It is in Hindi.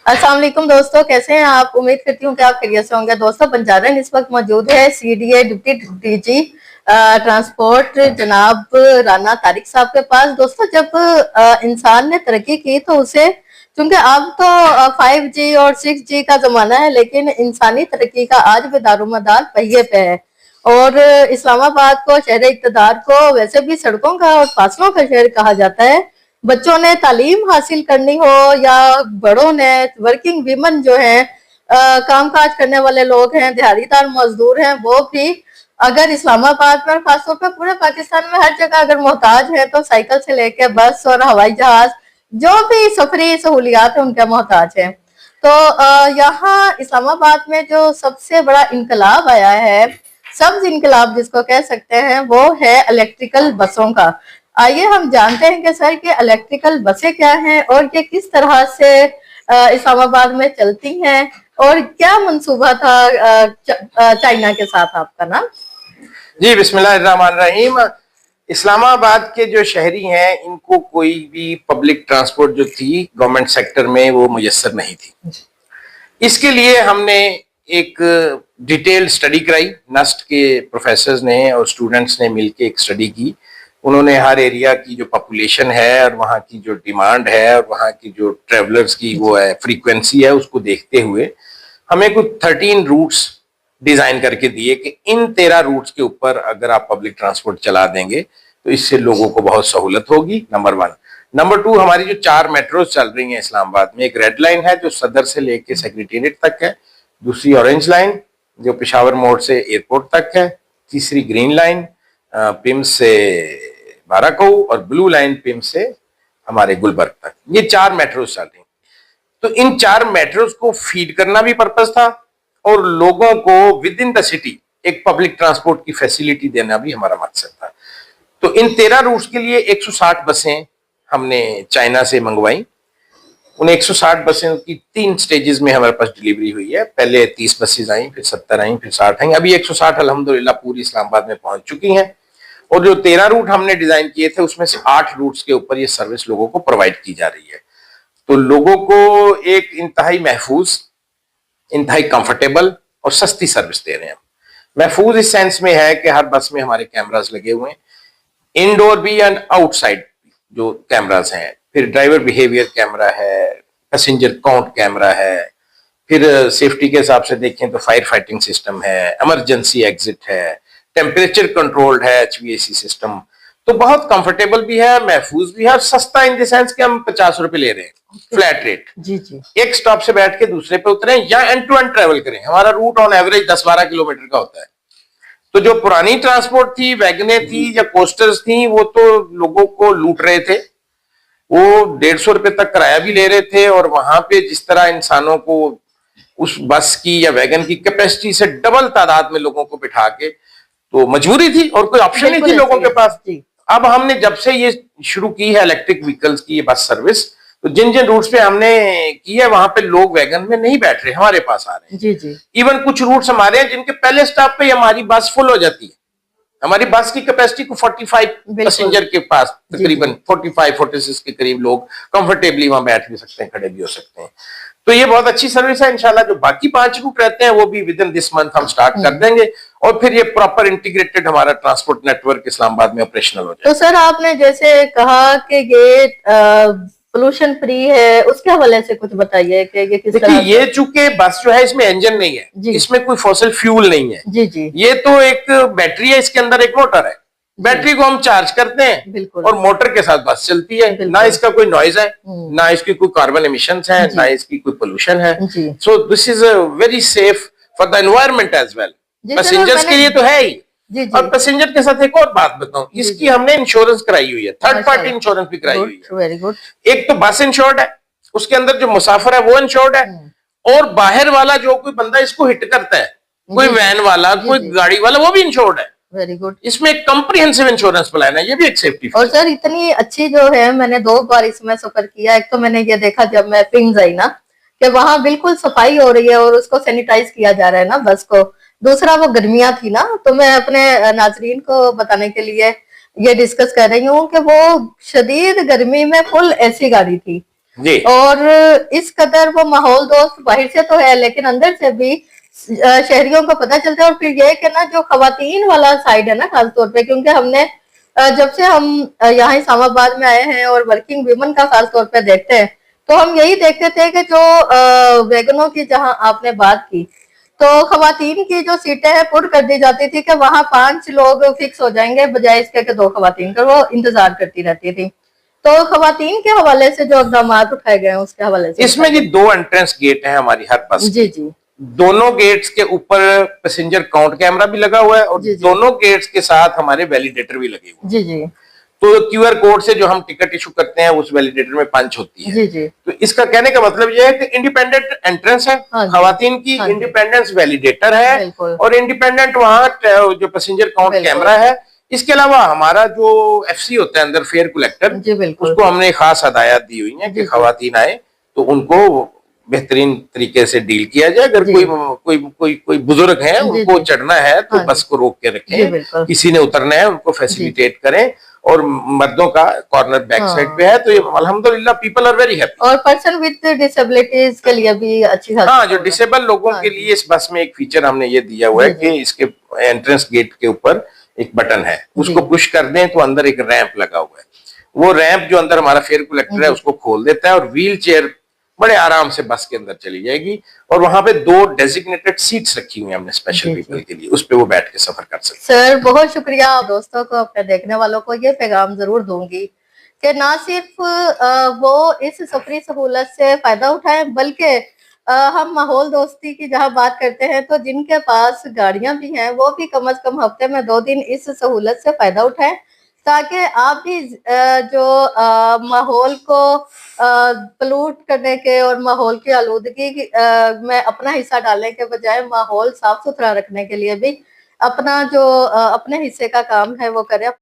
अस्सलाम वालेकुम दोस्तों, कैसे हैं आप? उम्मीद करती हूँ कि आप खैरियत से होंगे। दोस्तों, बंजारन इस वक्त मौजूद है सीडीए डिप्टी डीजी ट्रांसपोर्ट जनाब राना तारिक साहब के पास। दोस्तों, जब इंसान ने तरक्की की तो उसे, क्योंकि अब तो 5G और 6G का जमाना है, लेकिन इंसानी तरक्की का आज भी दारोमदार पहिए पे है। और इस्लामाबाद को, शहर इक़्तिदार को वैसे भी सड़कों का और फासलों का शहर कहा जाता है। बच्चों ने तालीम हासिल करनी हो या बड़ों ने, वर्किंग वीमन जो है, काम काज करने वाले लोग हैं, दिहाड़ीदार मजदूर हैं, वो भी अगर इस्लामाबाद में, खासतौर पर पूरे पाकिस्तान में हर जगह अगर मोहताज है तो साइकिल से लेके बस और हवाई जहाज, जो भी सफरी सहूलियात है, उनके मोहताज है। तो यहाँ इस्लामाबाद में जो सबसे बड़ा इनकलाब आया है, सब्ज इनकलाब जिसको कह सकते हैं, वो है इलेक्ट्रिकल बसों का। आइए हम जानते हैं कि सर के इलेक्ट्रिकल बसें क्या हैं और ये किस तरह से इस्लामाबाद में चलती हैं, और क्या मंसूबा था चाइना के साथ आपका ना? जी, बिस्मिल्लाहिर्रहमानिर्रहीम। इस्लामाबाद के जो शहरी हैं, इनको कोई भी पब्लिक ट्रांसपोर्ट जो थी गवर्नमेंट सेक्टर में, वो मुयस्सर नहीं थी। इसके लिए हमने एक डिटेल्ड स्टडी कराई। नस्ट के प्रोफेसर्स ने और स्टूडेंट्स ने मिलकर एक स्टडी की। उन्होंने हर एरिया की जो पॉपुलेशन है और वहाँ की जो डिमांड है और वहाँ की जो ट्रेवलर्स की वो है फ्रीक्वेंसी है, उसको देखते हुए हमें कुछ 13 रूट्स डिजाइन करके दिए कि इन 13 रूट्स के ऊपर अगर आप पब्लिक ट्रांसपोर्ट चला देंगे तो इससे लोगों को बहुत सहूलत होगी। नंबर 1। नंबर 2, हमारी जो 4 मेट्रोज चल रही हैं इस्लामाबाद में, एक रेड लाइन है जो सदर से लेके सेक्रेटेरिएट तक है, दूसरी ऑरेंज लाइन जो पेशावर मोड़ से एयरपोर्ट तक है, तीसरी ग्रीन लाइन पिम्स से बाराकऊ, और ब्लू लाइन पिम्स से हमारे गुलबर्ग तक। ये 4 मेट्रोज चल रही हैं। तो इन 4 मेट्रोज को फीड करना भी पर्पस था और लोगों को विद इन द सिटी एक पब्लिक ट्रांसपोर्ट की फैसिलिटी देना भी हमारा मकसद था। तो इन 13 रूट्स के लिए 160 बसें हमने चाइना से मंगवाई। उन 160 बसें की 3 स्टेजेस में हमारे पास डिलीवरी हुई है। पहले 30 बसेज आई, फिर 70 आई, फिर 60 आई। अभी 160 अल्हम्दुलिल्लाह पूरी इस्लामाबाद में पहुंच चुकी हैं। और जो 13 रूट हमने डिजाइन किए थे, उसमें से 8 रूट्स के ऊपर ये सर्विस लोगों को प्रोवाइड की जा रही है। तो लोगों को एक इंतहाई महफूज, इंतहाई कंफर्टेबल और सस्ती सर्विस दे रहे हैं। महफूज इस सेंस में है कि हर बस में हमारे कैमरास लगे हुए हैं, इनडोर भी एंड आउटसाइड जो कैमरास हैं। फिर ड्राइवर बिहेवियर कैमरा है, पैसेंजर काउंट कैमरा है, फिर सेफ्टी के हिसाब से देखें तो फायर फाइटिंग सिस्टम है, इमरजेंसी एग्जिट है, टेम्परेचर कंट्रोल्ड है, HVAC सिस्टम। तो बहुत कंफर्टेबल भी है, महफूज भी है और सस्ता इन द सेंस कि हम 50 रुपए ले रहे हैं फ्लैट रेट। जी जी। एक स्टॉप से बैठ के दूसरे पे उतरे या एंड टू एंड ट्रेवल करें। हमारा रूट ऑन एवरेज 10-12 किलोमीटर का होता है। तो जो पुरानी ट्रांसपोर्ट थी, वैगने थी या कोस्टर्स थी, वो तो लोगों को लूट रहे थे। वो 150 रुपए तक किराया भी ले रहे थे और वहां पे जिस तरह इंसानों को उस बस की या वैगन की कैपेसिटी से डबल तादाद में लोगों को बिठा के, तो मजबूरी थी और कोई ऑप्शन नहीं थी लोगों के पास। अब हमने जब से ये शुरू की है इलेक्ट्रिक व्हीकल्स की ये बस सर्विस, तो जिन जिन रूट्स पे हमने की है वहां पे लोग वैगन में नहीं बैठ रहे, हमारे पास आ रहे हैं। जी जी। इवन कुछ रूट्स हमारे हैं जिनके पहले स्टॉप पे हमारी बस फुल हो जाती है। हमारी बस की कैपेसिटी को 45 पैसेंजर के पास तकरीबन 45-46 के करीब लोग कंफर्टेबली वहां बैठ भी सकते हैं, खड़े भी हो सकते हैं। तो ये बहुत अच्छी सर्विस है। इंशाल्लाह जो बाकी 5 रूट रहते हैं वो भी विद इन दिस मंथ हम स्टार्ट कर देंगे और फिर ये प्रॉपर इंटीग्रेटेड हमारा ट्रांसपोर्ट नेटवर्क इस्लामाबाद में ऑपरेशनल हो जाए। तो सर, आपने जैसे कहा कि ये पोल्यूशन फ्री है, उसके हवाले से कुछ बताइए कि ये किस तरह। ये चूंकि बस जो है इसमें इंजन नहीं है, इसमें कोई फॉसिल फ्यूल नहीं है। जी जी। ये तो एक बैटरी है, इसके अंदर एक मोटर है। बैटरी को हम चार्ज करते हैं और मोटर के साथ बस चलती है। ना इसका कोई नॉइज है, ना इसकी कोई कार्बन एमिशंस है, ना इसकी कोई पोल्यूशन है। So this is very safe for the environment as well. Passengers के लिए तो है ही। और पैसेंजर के साथ एक और बात बताऊं, इसकी हमने इंश्योरेंस कराई हुई है, थर्ड पार्टी इंश्योरेंस भी कराई हुई है। Very good. एक तो बस इंश्योर्ड है, उसके अंदर जो मुसाफिर है वो इंश्योर्ड है, और बाहर वाला जो कोई बंदा इसको हिट करता है, कोई वैन वाला, कोई गाड़ी वाला, वो भी इंश्योर्ड है। Very good. इसमें एक कम्प्रिहेंसिव इंश्योरेंस प्लान है, ये भी एक सेफ्टी। और सर, इतनी अच्छी जो है, मैंने 2 बार इसमें सफर किया। एक तो मैंने ये देखा जब मैं पिंग्स आई ना, कि वहां बिल्कुल सफाई हो रही है और उसको सैनिटाइज किया जा रहा है ना बस को। दूसरा, वो गर्मियां थी ना, तो मैं अपने नाजरीन को बताने के लिए ये डिस्कस कर रही हूँ कि वो शदीद गर्मी में फुल एसी गाड़ी थी। जी। और इस कदर वो माहौल दोस्त बाहर से तो है, लेकिन अंदर से भी शहरियों को पता चलता है। और फिर ये कि ना जो खवातीन वाला साइड है ना, खासतौर पे, क्योंकि हमने जब से हम यहाँ इस्लामाबाद में आए हैं और वर्किंग वुमेन का खासतौर पे देखते हैं, तो हम यही देखते थे कि जो वैगनों की जहां आपने बात की, तो खवातीन की जो सीटें हैं पुर कर दी जाती थी कि वहां 5 लोग फिक्स हो जाएंगे, बजाय इसके कि 2 खवातीन का, वो इंतजार करती रहती थी। तो खवातीन के हवाले से जो इकदाम उठाए गए हैं उसके हवाले से इसमें जी 2 एंट्रेंस गेट हैं हमारी हर बस जी जी दोनों गेट्स के ऊपर पैसेंजर काउंट कैमरा भी लगा हुआ है और जी, जी। दोनों गेट्स के साथ हमारे वैलिडेटर भी लगे हुए हैं। जी जी तो क्यूआर कोड से जो हम टिकट इशू करते हैं उस वैलिडेटर में पंच होती है। जी जी तो इसका कहने का मतलब यह है कि इंडिपेंडेंट एंट्रेंस है, हाँ जी, खवातीन की हाँ जी। इंडिपेंडेंस वैलिडेटर है बिल्कुल। और इंडिपेंडेंट वहां जो पैसेंजर काउंट बिल्कुल। कैमरा है। इसके अलावा हमारा जो एफसी होता है अंदर फेयर कलेक्टर, जी बिल्कुल। उसको हमने खास हदायत दी हुई है जी, कि जी। खवातीन आए तो उनको बेहतरीन तरीके से डील किया जाए। अगर जी। कोई बुजुर्ग है जी, उनको जी। चढ़ना है तो हाँ बस जी। को रोक के जी रखें, बिल्कुल। किसी ने उतरना है उनको फैसिलिटेट करें। और मर्दों का कॉर्नर बैक साइड हाँ। पे है, तो ये अल्हम्दुलिल्लाह पीपल आर वेरी हैप्पी। और पर्सन विद डिसेबिलिटीज के लिए भी अच्छी खासी हाँ, जो सहूलत। डिसेबल लोगों हाँ के जी। लिए इस बस में एक फीचर हमने ये दिया हुआ है जी, जी। कि इसके एंट्रेंस गेट के ऊपर एक बटन है, उसको जी। पुश कर दें तो अंदर एक रैंप लगा हुआ है। वो रैंप जो अंदर हमारा फेयर कलेक्टर है जी। उसको खोल देता है और व्हील चेयर बड़े आराम से बस के अंदर चली जाएगी। और वहां पे 2 डेजिग्नेटेड सीट्स रखी हुई हैं हमने स्पेशल जी, पीपल जी। के लिए, उस पे वो बैठ के सफर कर सकते सर बहुत शुक्रिया। दोस्तों को, अपने देखने वालों को ये पैगाम जरूर दूंगी कि ना सिर्फ वो इस सफरी सहूलत से फायदा उठाएं, बल्कि हम माहौल दोस्ती की जहां बात करते हैं, तो जिनके पास गाड़ियां भी हैं वो भी कम से कम हफ्ते में 2 दिन इस सहूलत से फायदा उठाएं, ताकि आप भी जो माहौल को पलूट करने के और माहौल की आलूदगी में अपना हिस्सा डालने के बजाय माहौल साफ सुथरा रखने के लिए भी अपना जो अपने हिस्से का काम है वो करें।